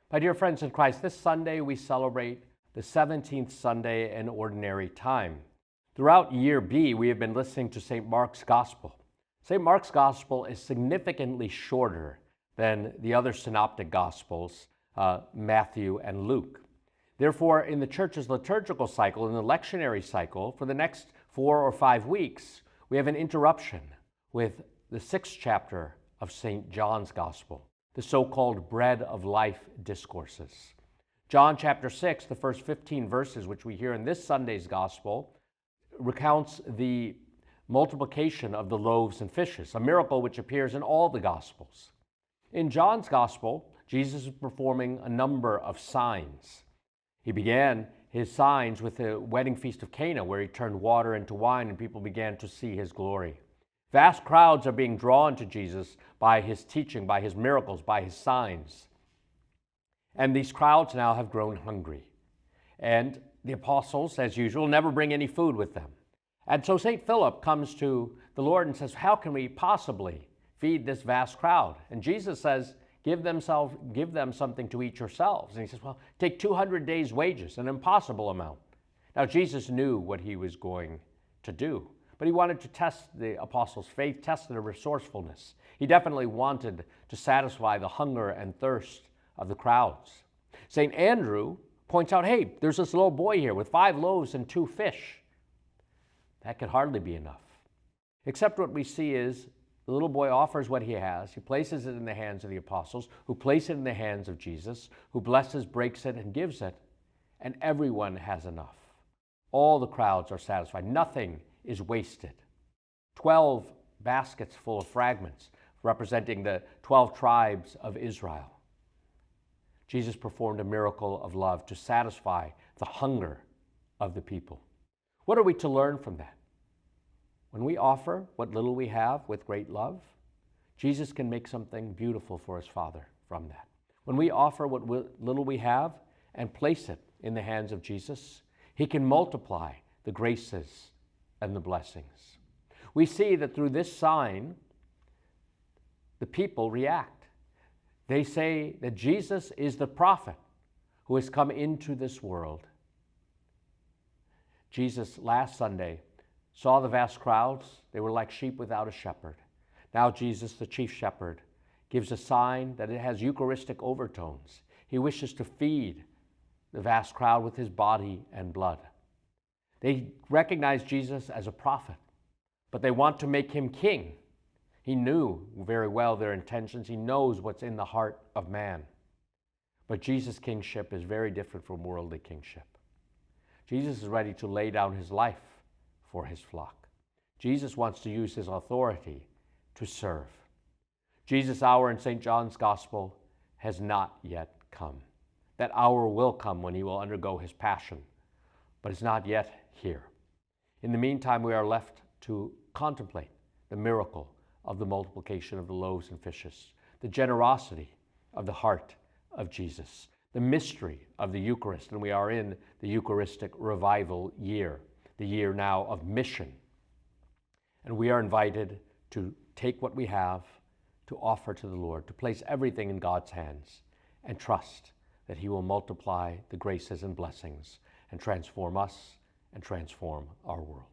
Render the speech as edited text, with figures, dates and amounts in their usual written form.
My dear friends in Christ, this Sunday we celebrate the 17th Sunday in Ordinary Time. Throughout year B, we have been listening to St. Mark's Gospel. St. Mark's Gospel is significantly shorter than the other synoptic Gospels, Matthew and Luke. Therefore, in the Church's liturgical cycle, in the lectionary cycle, for the next 4 or 5 weeks, we have an interruption with the 6th chapter of St. John's Gospel, the so-called Bread of Life discourses. John chapter 6, the first 15 verses, which we hear in this Sunday's Gospel, recounts the multiplication of the loaves and fishes, a miracle which appears in all the Gospels. In John's Gospel, Jesus is performing a number of signs. He began his signs with the wedding feast of Cana, where he turned water into wine and people began to see his glory. Vast crowds are being drawn to Jesus by his teaching, by his miracles, by his signs. And these crowds now have grown hungry. And the apostles, as usual, never bring any food with them. And so St. Philip comes to the Lord and says, how can we possibly feed this vast crowd? And Jesus says, give them something to eat yourselves. And he says, well, take 200 days' wages, an impossible amount. Now, Jesus knew what he was going to do, but he wanted to test the apostles' faith, test their resourcefulness. He definitely wanted to satisfy the hunger and thirst of the crowds. St. Andrew points out, hey, there's this little boy here with 5 loaves and 2 fish. That could hardly be enough. Except what we see is the little boy offers what he has. He places it in the hands of the apostles, who place it in the hands of Jesus, who blesses, breaks it, and gives it, and everyone has enough. All the crowds are satisfied. Nothing is wasted. 12 baskets full of fragments representing the 12 tribes of Israel. Jesus performed a miracle of love to satisfy the hunger of the people. What are we to learn from that? When we offer what little we have with great love, Jesus can make something beautiful for his Father from that. When we offer what little we have and place it in the hands of Jesus, he can multiply the graces and the blessings. We see that through this sign, the people react. They say that Jesus is the prophet who has come into this world. Jesus, last Sunday, saw the vast crowds. They were like sheep without a shepherd. Now Jesus, the chief shepherd, gives a sign that it has Eucharistic overtones. He wishes to feed the vast crowd with his body and blood. They recognize Jesus as a prophet, but they want to make him king. He knew very well their intentions. He knows what's in the heart of man. But Jesus' kingship is very different from worldly kingship. Jesus is ready to lay down his life for his flock. Jesus wants to use his authority to serve. Jesus' hour in St. John's Gospel has not yet come. That hour will come when he will undergo his passion, but it's not yet here. In the meantime, we are left to contemplate the miracle of the multiplication of the loaves and fishes, the generosity of the heart of Jesus, the mystery of the Eucharist, and we are in the Eucharistic revival year, the year now of mission. And we are invited to take what we have, to offer to the Lord, to place everything in God's hands, and trust that he will multiply the graces and blessings and transform us and transform our world.